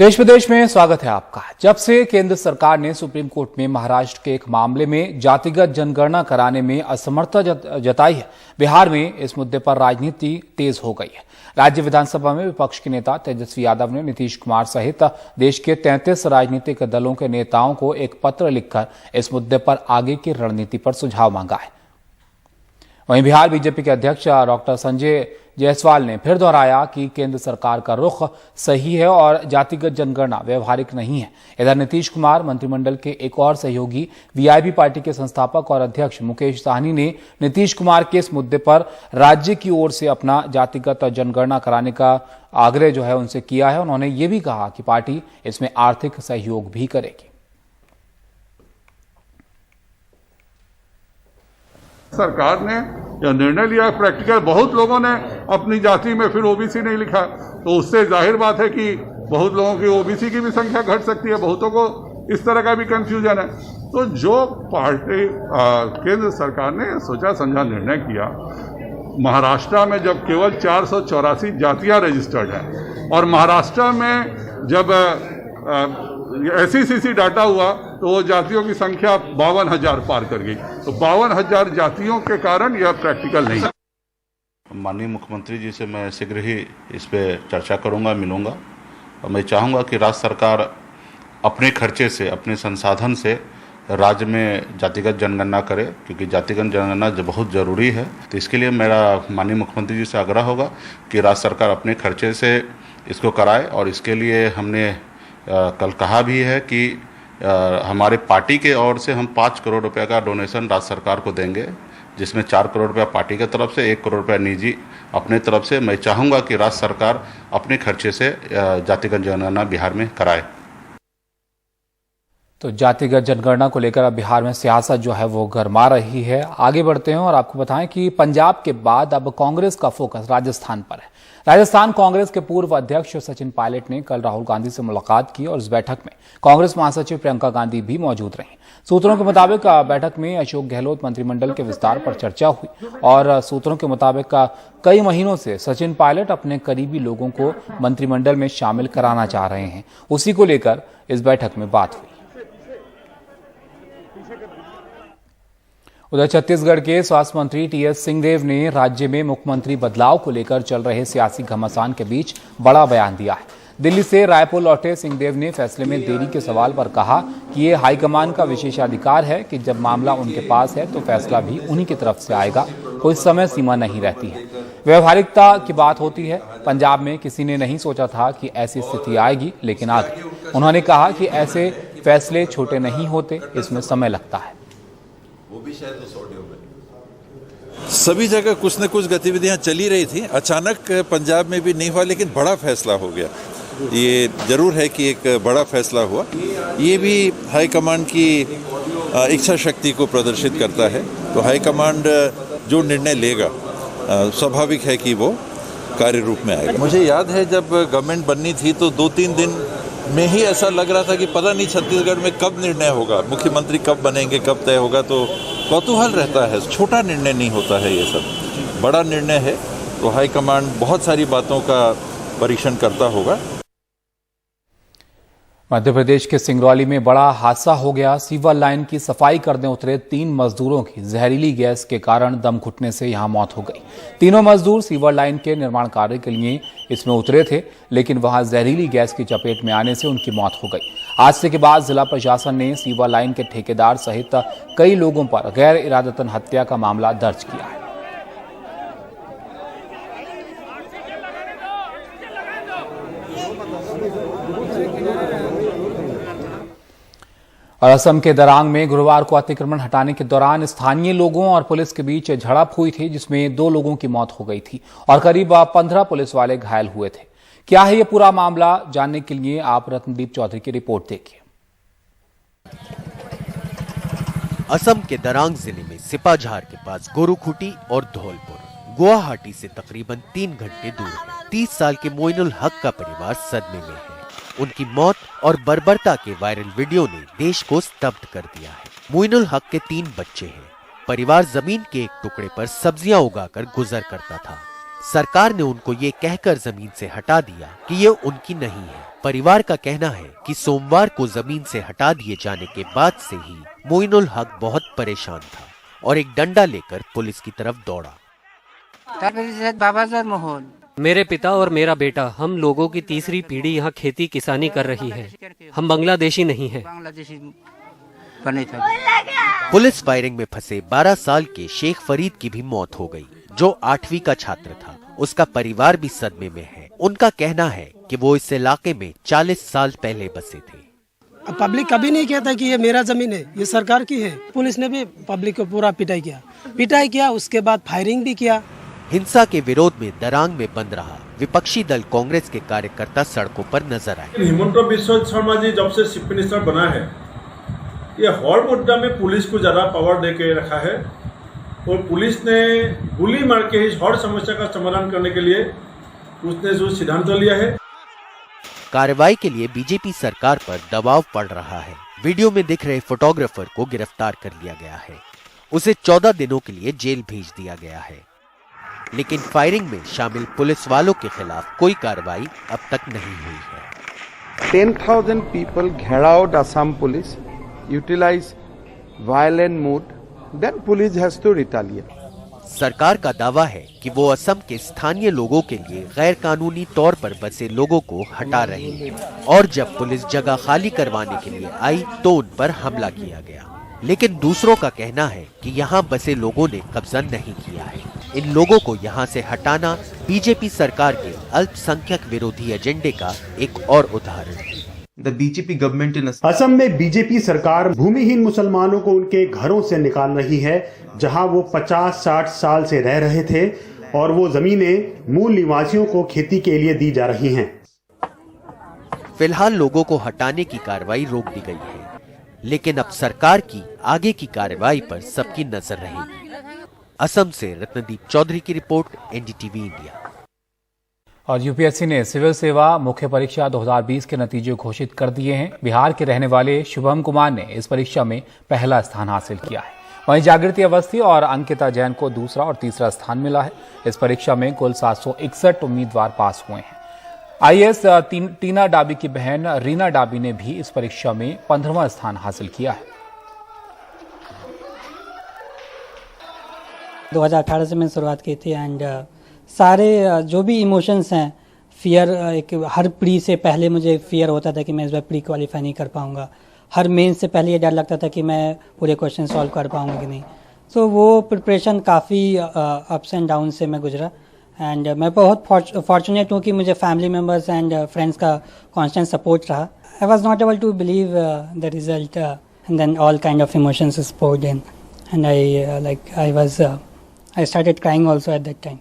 देश विदेश में स्वागत है आपका। जब से केंद्र सरकार ने सुप्रीम कोर्ट में महाराष्ट्र के एक मामले में जातिगत जनगणना कराने में असमर्थता जताई है, बिहार में इस मुद्दे पर राजनीति तेज हो गई है। राज्य विधानसभा में विपक्ष के नेता तेजस्वी यादव ने नीतीश कुमार सहित देश के 33 राजनीतिक दलों के नेताओं को एक पत्र लिखकर इस मुद्दे पर आगे की रणनीति पर सुझाव मांगा है। वहीं बिहार बीजेपी के अध्यक्ष डॉक्टर संजय जायसवाल ने फिर दोहराया कि केंद्र सरकार का रुख सही है और जातिगत जनगणना व्यवहारिक नहीं है। इधर नीतीश कुमार मंत्रिमंडल के एक और सहयोगी वीआईपी पार्टी के संस्थापक और अध्यक्ष मुकेश साहनी ने नीतीश कुमार के इस मुद्दे पर राज्य की ओर से अपना जातिगत जनगणना कराने का आग्रह जो है उनसे किया है। उन्होंने ये भी कहा कि पार्टी इसमें आर्थिक सहयोग भी करेगी। सरकार ने यह निर्णय लिया प्रैक्टिकल, बहुत लोगों ने अपनी जाति में फिर ओबीसी नहीं लिखा, तो उससे जाहिर बात है कि बहुत लोगों की ओबीसी की भी संख्या घट सकती है, बहुतों को इस तरह का भी कंफ्यूजन है। तो जो पार्टी केंद्र सरकार ने सोचा समझा निर्णय किया, महाराष्ट्र में जब केवल 484 जातियां रजिस्टर्ड हैं और महाराष्ट्र में जब SECC डाटा हुआ तो वो जातियों की संख्या 52,000 पार कर गई। तो 52,000 जातियों के कारण यह प्रैक्टिकल नहीं है। माननीय मुख्यमंत्री जी से मैं शीघ्र ही इस पे चर्चा करूंगा, मिलूंगा और मैं चाहूंगा कि राज्य सरकार अपने खर्चे से, अपने संसाधन से राज्य में जातिगत जनगणना करे, क्योंकि जातिगत जनगणना बहुत ज़रूरी है। तो इसके लिए मेरा माननीय मुख्यमंत्री जी से आग्रह होगा कि राज्य सरकार अपने खर्चे से इसको कराए। और इसके लिए हमने कल कहा भी है कि हमारे पार्टी के ओर से हम 5 करोड़ रुपए का डोनेशन राज्य सरकार को देंगे, जिसमें 4 करोड़ रुपया पार्टी की तरफ से, 1 करोड़ रुपया निजी अपने तरफ से। मैं चाहूँगा कि राज्य सरकार अपने खर्चे से जातिगत जनगणना बिहार में कराए। तो जातिगत जनगणना को लेकर अब बिहार में सियासत जो है वो गरमा रही है। आगे बढ़ते हैं और आपको बताएं कि पंजाब के बाद अब कांग्रेस का फोकस राजस्थान पर है। राजस्थान कांग्रेस के पूर्व अध्यक्ष सचिन पायलट ने कल राहुल गांधी से मुलाकात की और इस बैठक में कांग्रेस महासचिव प्रियंका गांधी भी मौजूद रहीं। सूत्रों के मुताबिक बैठक में अशोक गहलोत मंत्रिमंडल के विस्तार पर चर्चा हुई और सूत्रों के मुताबिक कई महीनों से सचिन पायलट अपने करीबी लोगों को मंत्रिमंडल में शामिल कराना चाह रहे हैं। उसी को लेकर इस बैठक में बात हुई। उधर छत्तीसगढ़ के स्वास्थ्य मंत्री टीएस सिंहदेव ने राज्य में मुख्यमंत्री बदलाव को लेकर चल रहे सियासी घमासान के बीच बड़ा बयान दिया है। दिल्ली से रायपुर लौटे सिंहदेव ने फैसले में देरी के सवाल पर कहा कि ये हाईकमान का विशेषाधिकार है कि जब मामला उनके पास है तो फैसला भी उन्हीं की तरफ से आएगा, कोई समय सीमा नहीं रहती है। व्यवहारिकता की बात होती है। पंजाब में किसी ने नहीं सोचा था कि ऐसी स्थिति आएगी, लेकिन आ गई। उन्होंने कहा कि ऐसे फैसले छोटे नहीं होते, इसमें समय लगता है। वो भी शायद उस ऑडियो में सभी जगह कुछ न कुछ गतिविधियां चली रही थी, अचानक पंजाब में भी नहीं हुआ, लेकिन बड़ा फैसला हो गया। ये जरूर है कि एक बड़ा फैसला हुआ। ये भी हाईकमांड की इच्छा शक्ति को प्रदर्शित करता है। तो हाईकमांड जो निर्णय लेगा स्वाभाविक है कि वो कार्य रूप में आएगा। मुझे याद है जब गवर्नमेंट बननी थी तो 2-3 दिन में ही ऐसा लग रहा था कि पता नहीं छत्तीसगढ़ में कब निर्णय होगा, मुख्यमंत्री कब बनेंगे, कब तय होगा। तो कौतूहल रहता है, छोटा निर्णय नहीं होता है, ये सब बड़ा निर्णय है। तो हाईकमांड बहुत सारी बातों का परीक्षण करता होगा। मध्य प्रदेश के सिंगरौली में बड़ा हादसा हो गया। सीवर लाइन की सफाई करने उतरे 3 मजदूरों की जहरीली गैस के कारण दम घुटने से यहां मौत हो गई। तीनों मजदूर सीवर लाइन के निर्माण कार्य के लिए इसमें उतरे थे, लेकिन वहां जहरीली गैस की चपेट में आने से उनकी मौत हो गई। हादसे के बाद जिला प्रशासन ने सीवर लाइन के ठेकेदार सहित कई लोगों पर गैर इरादतन हत्या का मामला दर्ज किया है। और असम के दरांग में गुरुवार को अतिक्रमण हटाने के दौरान स्थानीय लोगों और पुलिस के बीच झड़प हुई थी, जिसमें 2 लोगों की मौत हो गई थी और करीब 15 पुलिस वाले घायल हुए थे। क्या है ये पूरा मामला, जानने के लिए आप रत्नदीप चौधरी की रिपोर्ट देखिए। असम के दरांग जिले में सिपाझार के पास गोरुखुटी और धौलपुर गुवाहाटी से तकरीबन 3 घंटे दूर है। 30 साल के मोइनुल हक का परिवार सदमे में है। उनकी मौत और बर्बरता के वायरल वीडियो ने देश को स्तब्ध कर दिया है। मोइनुल हक के 3 बच्चे हैं। परिवार जमीन के एक टुकड़े पर सब्जियां उगाकर गुजर करता था। सरकार ने उनको ये कहकर जमीन से हटा दिया कि ये उनकी नहीं है। परिवार का कहना है कि सोमवार को जमीन से हटा दिए जाने के बाद से ही मोइनुल हक बहुत परेशान था और एक डंडा लेकर पुलिस की तरफ दौड़ा। मेरे पिता और मेरा बेटा, हम लोगों की तीसरी पीढ़ी यहाँ खेती किसानी कर रही है। हम बांग्लादेशी नहीं हैं। पुलिस फायरिंग में फंसे 12 साल के शेख फरीद की भी मौत हो गई, जो 8वीं का छात्र था। उसका परिवार भी सदमे में है। उनका कहना है कि वो इस इलाके में 40 साल पहले बसे थे। पब्लिक कभी नहीं कहता कि ये मेरा जमीन है, ये सरकार की है। पुलिस ने भी पब्लिक को पूरा पिटाई किया, उसके बाद फायरिंग भी किया। हिंसा के विरोध में दरांग में बंद रहा विपक्षी दल कांग्रेस के कार्यकर्ता सड़कों पर नजर आए। हिमंत बिस्वा शर्मा जी जब से चीफ मिनिस्टर बना है, ये हर मुद्दा में पुलिस को ज्यादा पावर दे के रखा है और पुलिस ने गोली मार के इस हर समस्या का समाधान करने के लिए उसने जो सिद्धांत लिया है। कार्रवाई के लिए बीजेपी सरकार पर दबाव पड़ रहा है। वीडियो में दिख रहे फोटोग्राफर को गिरफ्तार कर लिया गया है। उसे 14 दिनों के लिए जेल भेज दिया गया है, लेकिन फायरिंग में शामिल पुलिस वालों के खिलाफ कोई कार्रवाई अब तक नहीं हुई है। 10,000 people घेराउड Assam police, utilize violent mood, then police has to retaliate. सरकार का दावा है कि वो असम के स्थानीय लोगों के लिए गैर कानूनी तौर पर बसे लोगों को हटा रही है और जब पुलिस जगह खाली करवाने के लिए आई तो उन पर हमला किया गया। लेकिन दूसरों का कहना है कि यहाँ बसे लोगों ने कब्जा नहीं किया है। इन लोगों को यहाँ से हटाना बीजेपी सरकार के अल्पसंख्यक विरोधी एजेंडे का एक और उदाहरण है। असम में बीजेपी सरकार भूमिहीन मुसलमानों को उनके घरों से निकाल रही है, जहां वो 50-60 साल से रह रहे थे, और वो जमीनें मूल निवासियों को खेती के लिए दी जा रही हैं। फिलहाल लोगों को हटाने की कार्रवाई रोक दी गई है, लेकिन अब सरकार की आगे की कार्रवाई पर सबकी नजर रहेगी। असम से रत्नदीप चौधरी की रिपोर्ट, एनडीटीवी इंडिया। और यूपीएससी ने सिविल सेवा मुख्य परीक्षा 2020 के नतीजे घोषित कर दिए हैं। बिहार के रहने वाले शुभम कुमार ने इस परीक्षा में पहला स्थान हासिल किया है। वहीं जागृति अवस्थी और अंकिता जैन को दूसरा और तीसरा स्थान मिला है। इस परीक्षा में कुल 761 उम्मीदवार पास हुए हैं। आईएएस टीना डाबी की बहन रीना डाबी ने भी इस परीक्षा में 15वां स्थान हासिल किया है। 2018 से मैंने शुरुआत की थी एंड सारे जो भी इमोशंस हैं, फियर, एक हर प्री से पहले मुझे फियर होता था कि मैं इस बार प्री क्वालिफाई नहीं कर पाऊंगा। हर मेन से पहले ये डर लगता था कि मैं पूरे क्वेश्चन सॉल्व कर पाऊंगा कि नहीं। तो वो प्रिपरेशन काफ़ी अप्स एंड डाउन से मैं गुजरा एंड मैं बहुत फॉर्चुनेट हूँ कि मुझे फैमिली मेम्बर्स एंड फ्रेंड्स का कांस्टेंट सपोर्ट रहा। I was not able to believe the result and then all kind of emotions spurred in and I started crying also at that time.